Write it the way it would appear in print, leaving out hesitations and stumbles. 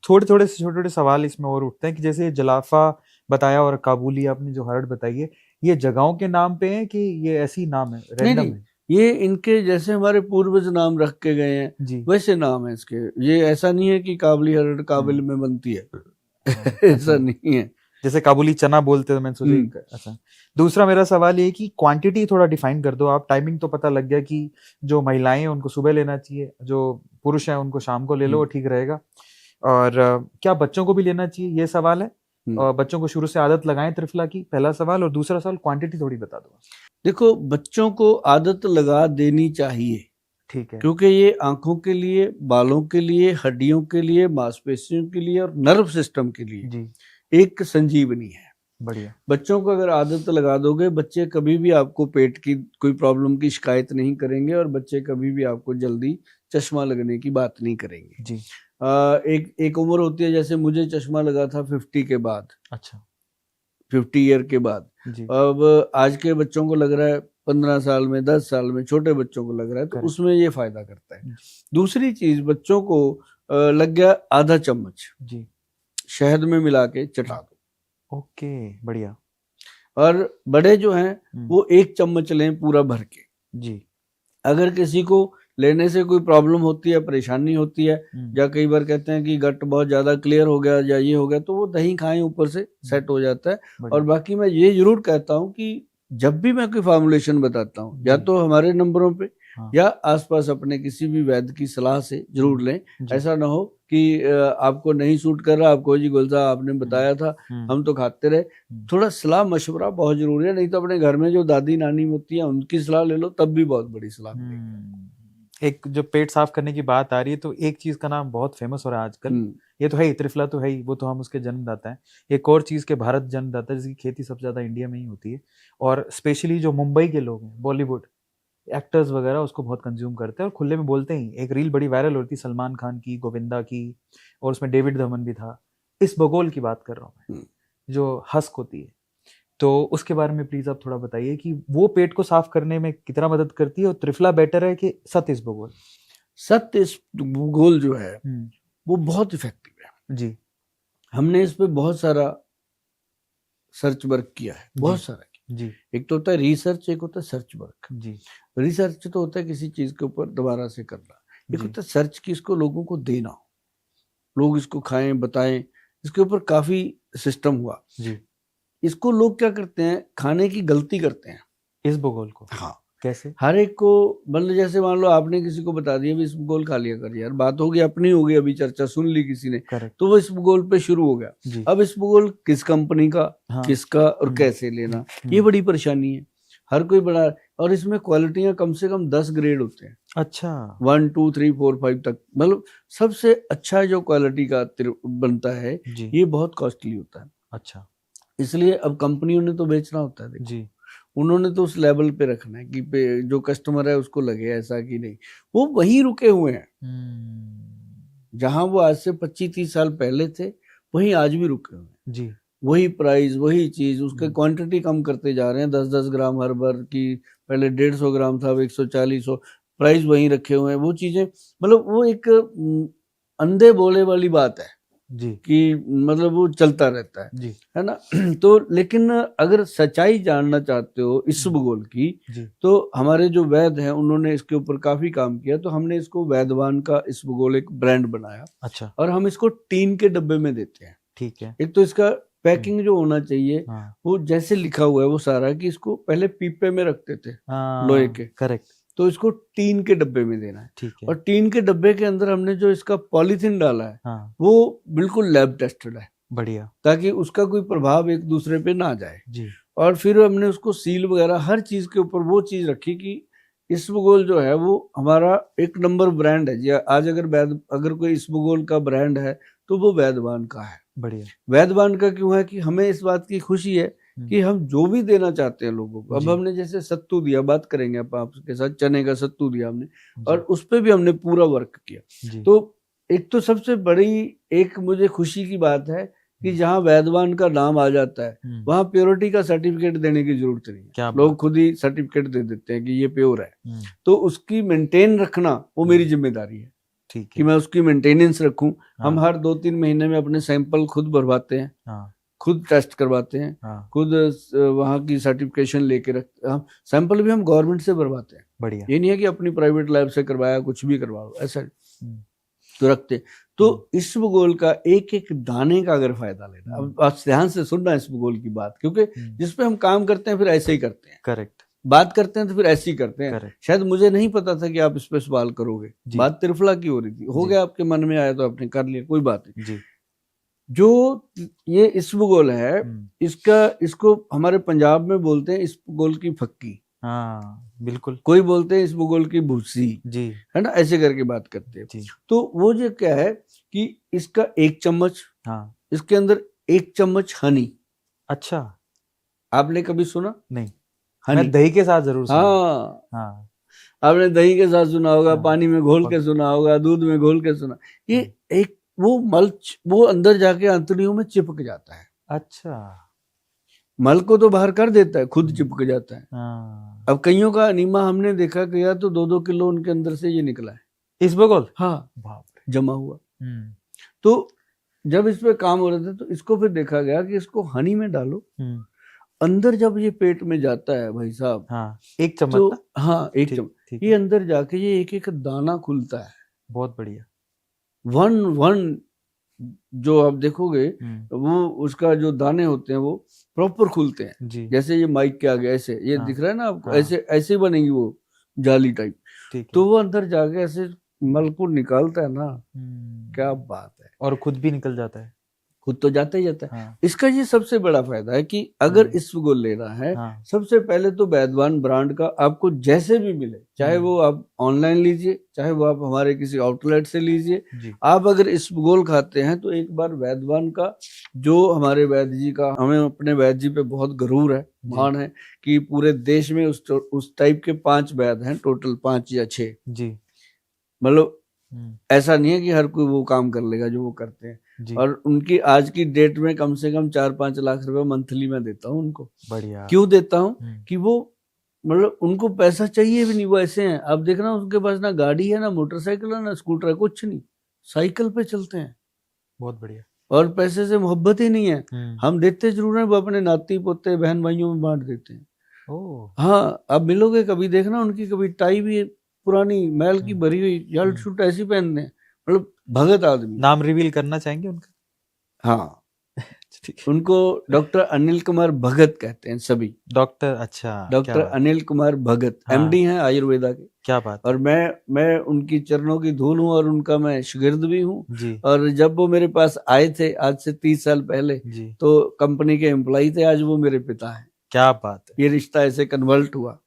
थोड़े से छोटे छोटे सवाल इसमें और उठते हैं कि जैसे जलाफा बताया और काबुली आपने जो हर्ड बताई है, ये जगहों के नाम पे है कि ये ऐसी ही नाम है, नहीं रैंडम नहीं, है? ये इनके जैसे हमारे पूर्वज नाम रख के गए हैं जी। वैसे नाम है इसके। ये ऐसा नहीं है कि काबली हरड़ काबिल में बनती है हाँ, ऐसा अच्छा। नहीं है। जैसे काबुली चना बोलते हैं तो मैंने सोचा अच्छा। दूसरा मेरा सवाल ये कि क्वांटिटी थोड़ा डिफाइन कर दो आप। टाइमिंग तो पता लग गया कि जो महिलाएं हैं उनको सुबह लेना चाहिए, जो पुरुष हैं उनको शाम को ले लो, वो ठीक रहेगा। और क्या बच्चों को भी लेना चाहिए, ये सवाल है। और बच्चों को शुरू से आदत लगाएं त्रिफला की, पहला सवाल। और दूसरा सवाल, क्वांटिटी थोड़ी बता दो। देखो, बच्चों को आदत लगा देनी चाहिए, ठीक है। क्योंकि ये आंखों के लिए, बालों के लिए, हड्डियों के लिए, मांसपेशियों के लिए और नर्व सिस्टम के लिए जी। एक संजीवनी है। बढ़िया। बच्चों को अगर आदत लगा दोगे, बच्चे कभी भी आपको पेट की कोई प्रॉब्लम की शिकायत नहीं करेंगे और बच्चे कभी भी आपको जल्दी चश्मा लगने की बात नहीं करेंगे। जी। एक उम्र होती है, जैसे मुझे चश्मा लगा था 50 के बाद। अच्छा। 50 ईयर के बाद। जी। अब आज के बच्चों को लग रहा है 15 साल में, 10 साल में, छोटे बच्चों को लग रहा है, तो करेक्ट। उसमें ये फायदा करता है। जी। दूसरी चीज, बच्चों को लग गया आधा चम्मच जी। शहद में मिला के चटा दो। ओके, बढ़िया। और बड़े जो हैं वो 1 चम्मच लें पूरा भर के। जी। अगर किसी को लेने से कोई प्रॉब्लम होती है, परेशानी होती है, या कई बार कहते हैं कि गट बहुत ज्यादा क्लियर हो गया या ये हो गया, तो वो दही खाएं, ऊपर से सेट हो जाता है। और बढ़िया। बाकी मैं ये जरूर कहता हूँ कि जब भी मैं कोई फॉर्मुलेशन बताता हूँ, या जी। तो हमारे नंबरों पे हाँ। या आसपास अपने किसी भी वैद्य की सलाह से जरूर लें। जी। ऐसा ना हो कि आपको नहीं सूट कर रहा, आपको जी गोल साहब आपने बताया था, हम तो खाते रहे। थोड़ा सलाह मशवरा बहुत जरूरी है, नहीं तो अपने घर में जो दादी नानी होती है उनकी सलाह ले लो, तब भी बहुत बड़ी सलाह मिलेगी। एक जो पेट साफ करने की बात आ रही है, तो एक चीज का नाम बहुत फेमस हो रहा है आजकल। ये तो है ही, त्रिफला तो है ही, वो तो हम उसके जन्मदाता हैं। एक और चीज के भारत जन्मदाता है, जिसकी खेती सबसे ज्यादा इंडिया में ही होती है। और स्पेशली जो मुंबई के लोग हैं, बॉलीवुड एक्टर्स वगैरह उसको बहुत कंज्यूम करते हैं और खुले में बोलते ही। एक रील बड़ी वायरल होती, सलमान खान की, गोविंदा की, और उसमें डेविड धमन भी था। इस बगोल की बात कर रहा हूँ मैं, जो हस्क होती है। तो उसके बारे में प्लीज आप थोड़ा बताइए कि वो पेट को साफ करने में कितना मदद करती है, और त्रिफला बेटर है कि सत इसबगोल? सत इसबगोल जो है वो बहुत इफेक्टिव है जी। हमने इस पे बहुत सारा सर्च वर्क किया है, बहुत सारा किया। जी। एक तो होता है रिसर्च, एक होता है सर्च वर्क। जी। रिसर्च तो होता है किसी चीज के ऊपर दोबारा से करना, एक होता है सर्च की इसको लोगों को देना, लोग इसको खाएं, बताएं। इसके ऊपर काफी सिस्टम हुआ। जी। इसको लोग क्या करते हैं, खाने की गलती करते हैं इसबगोल को। हाँ, कैसे? हर एक को, मतलब जैसे मान लो आपने किसी को बता दिया भी इसबगोल खा लिया कर यार, बात होगी अपनी, होगी अभी चर्चा सुन ली किसी ने, तो वो इसबगोल पे शुरू हो गया। अब इसबगोल किस कंपनी का, किसका और कैसे लेना, ये बड़ी परेशानी है। हर कोई बड़ा, और इसमें क्वालिटियां कम से कम 10 ग्रेड होते हैं। अच्छा। 1 2 3 4 5 तक, मतलब सबसे अच्छा जो क्वालिटी का बनता है ये बहुत कॉस्टली होता है। अच्छा। इसलिए अब कंपनियों ने तो बेचना होता है, देखो जी। उन्होंने तो उस लेवल पे रखना है कि जो कस्टमर है उसको लगे ऐसा कि नहीं, वो वहीं रुके हुए हैं जहां वो आज से 25-30 साल पहले थे, वहीं आज भी रुके हुए हैं। जी। वही प्राइस, वही चीज, उसके क्वांटिटी कम करते जा रहे हैं। 10-10 ग्राम हर बार की, पहले 150 ग्राम था, अब 140 हो, प्राइस वहीं रखे हुए हैं। वो चीजें, मतलब वो एक अंधे बोले वाली बात है जी। कि मतलब वो चलता रहता है, जी। है ना। तो लेकिन अगर सच्चाई जानना चाहते हो इसबगोल की, तो हमारे जो वैद्य हैं उन्होंने इसके ऊपर काफी काम किया, तो हमने इसको वैद्यवान का इसबगोल एक ब्रांड बनाया। अच्छा। और हम इसको टीन के डब्बे में देते हैं। ठीक है। एक तो इसका पैकिंग जो होना चाहिए वो जैसे लिखा हुआ है वो सारा, कि इसको पहले पीपे में रखते थे लोहे के, करेक्ट। तो इसको टीन के डब्बे में देना है। ठीक है। और टीन के डब्बे के अंदर हमने जो इसका पॉलीथीन डाला है वो बिल्कुल लैब टेस्टेड है, बढ़िया, ताकि उसका कोई प्रभाव एक दूसरे पे ना जाए। जी। और फिर हमने उसको सील वगैरह हर चीज के ऊपर वो चीज रखी कि इसबगोल जो है वो हमारा एक नंबर ब्रांड है जी। आज अगर कोई इसबगोल का ब्रांड है तो वो वैद्यवान का है। बढ़िया। वैद्यवान का क्यों है कि हमें इस बात की खुशी है कि हम जो भी देना चाहते हैं लोगों को, अब हमने जैसे सत्तू दिया, बात करेंगे आपके साथ, चने का सत्तू दिया हमने, और उस पर भी हमने पूरा वर्क किया। तो एक तो सबसे बड़ी एक मुझे खुशी की बात है कि जहाँ वैद्यवान का नाम आ जाता है वहाँ प्योरिटी का सर्टिफिकेट देने की जरूरत नहीं है, लोग खुद ही सर्टिफिकेट दे देते हैं कि ये प्योर है। तो उसकी मेंटेन रखना वो मेरी जिम्मेदारी है। ठीक कि है। मैं उसकी मेंटेनेंस रखूं। हम हाँ, हर 2-3 महीने में अपने सैंपल खुद भरवाते हैं, हाँ, खुद टेस्ट करवाते हैं, हाँ, खुद वहाँ की सर्टिफिकेशन लेके रखते हैं। सैंपल भी हम गवर्नमेंट से भरवाते हैं, बढ़िया। ये नहीं है कि अपनी प्राइवेट लैब से करवाया कुछ भी करवा लो, ऐसा हम्म, तो रखते। तो इसबगोल का एक एक दाने का अगर फायदा लेना, अब आप ध्यान से सुनना इसबगोल की बात, क्योंकि जिस पे हम काम करते हैं फिर ऐसे ही करते हैं, करेक्ट, बात करते हैं तो फिर ऐसे ही करते हैं। करेक्ट, शायद मुझे नहीं पता था कि आप इस पे सवाल करोगे, जी, बात त्रिफला की हो रही थी, हो जी, गया आपके मन में आया तो आपने कर लिया, कोई बात नहीं। जी, जो ये इसबगोल है, इसको हमारे पंजाब में बोलते हैं इसबगोल की फक्की, हाँ, बिल्कुल, कोई बोलते हैं इसबगोल की भूसी, जी, है ना, ऐसे करके बात करते हैं। जी, तो वो जो क्या है कि इसका 1 चम्मच, हाँ, इसके अंदर 1 चम्मच हनी। अच्छा, आपने कभी सुना नहीं, हनी? मैं दही के साथ जरूर सुना है। हाँ, हाँ, आपने दही के साथ सुना होगा, हाँ, पानी में घोल के सुना होगा, दूध में घोल के सुना। ये एक वो मल्च, वो अंदर जाके आंतड़ियों में चिपक जाता है। अच्छा, मल को तो बाहर कर देता है, खुद चिपक जाता है। हाँ, अब कईयों का अनीमा हमने देखा गया तो 2-2 किलो उनके अंदर से ये निकला है। इसबगोल, हाँ, बाप रे, जमा हुआ। हम्म, तो जब इस पे काम हो रहे थे तो इसको फिर देखा गया कि इसको हनी में डालो, अंदर जब ये पेट में जाता है भाई साहब, हाँ, 1 चम्मच तो ना, हाँ 1 ठीक, चम्मच, ठीक ये है, अंदर जाके ये एक एक दाना खुलता है, बहुत बढ़िया, वन वन। जो आप देखोगे हम्म, वो उसका जो दाने होते हैं वो प्रॉपर खुलते हैं, जी, जैसे ये माइक के आगे ऐसे ये हाँ, दिख रहा है ना आपको, हाँ, ऐसे ऐसे ही बनेगी वो जाली टाइप। ठीक तो है, वो अंदर जाके ऐसे मल को निकालता है ना, क्या बात है। और खुद भी निकल जाता है, खुद तो जाता ही जाता है। हाँ, इसका ये सबसे बड़ा फायदा है कि अगर इसबगोल लेना है, हाँ, सबसे पहले तो वैद्यवान ब्रांड का आपको जैसे भी मिले, चाहे वो आप ऑनलाइन लीजिए, चाहे वो आप हमारे किसी आउटलेट से लीजिए, जी, आप अगर इसबगोल खाते हैं तो एक बार वैद्यवान का, जो हमारे वैद्य जी का, हमें अपने वैद्य जी पे बहुत गरूर है, मान है कि पूरे देश में उस टाइप के 5 वैद्य हैं टोटल, 5 या 6, जी, मतलब ऐसा नहीं है कि हर कोई वो काम कर लेगा जो वो करते हैं। जी, और उनकी आज की डेट में कम से कम 4-5 लाख रुपए मंथली में देता हूँ उनको। बढ़िया, क्यों देता हूँ कि वो, मतलब उनको पैसा चाहिए भी नहीं, वो ऐसे हैं। आप देखना उनके पास ना गाड़ी है, ना मोटरसाइकिल है, ना स्कूटर है, कुछ नहीं, साइकिल पे चलते हैं, बहुत बढ़िया, और पैसे से मोहब्बत ही नहीं है। हम देते जरूर हैं, वो अपने नाती पोते बहन भाइयों में बांट देते हैं। हाँ, अब मिलोगे कभी, देखना उनकी कभी टाई भी पुरानी मैल की भरी हुई शर्ट शूट ऐसी पहनते हैं, मतलब भगत आदमी। नाम रिवील करना चाहेंगे उनका? हाँ, ठीक है, उनको डॉक्टर अनिल कुमार भगत कहते हैं सभी। डॉक्टर, अच्छा, क्या डॉक्टर बात, अनिल कुमार भगत, हाँ, एमडी हैं आयुर्वेदा के। क्या बात, और मैं उनकी चरणों की धूल हूँ और उनका मैं शागिर्द भी हूँ। जी, और जब वो मेरे पास आए थे आज से 30 साल पहले, जी, तो कंपनी के एम्प्लॉई थे, आज वो मेरे पिता हैं। क्या बात है, ये रिश्ता ऐसे कन्वर्ट हुआ।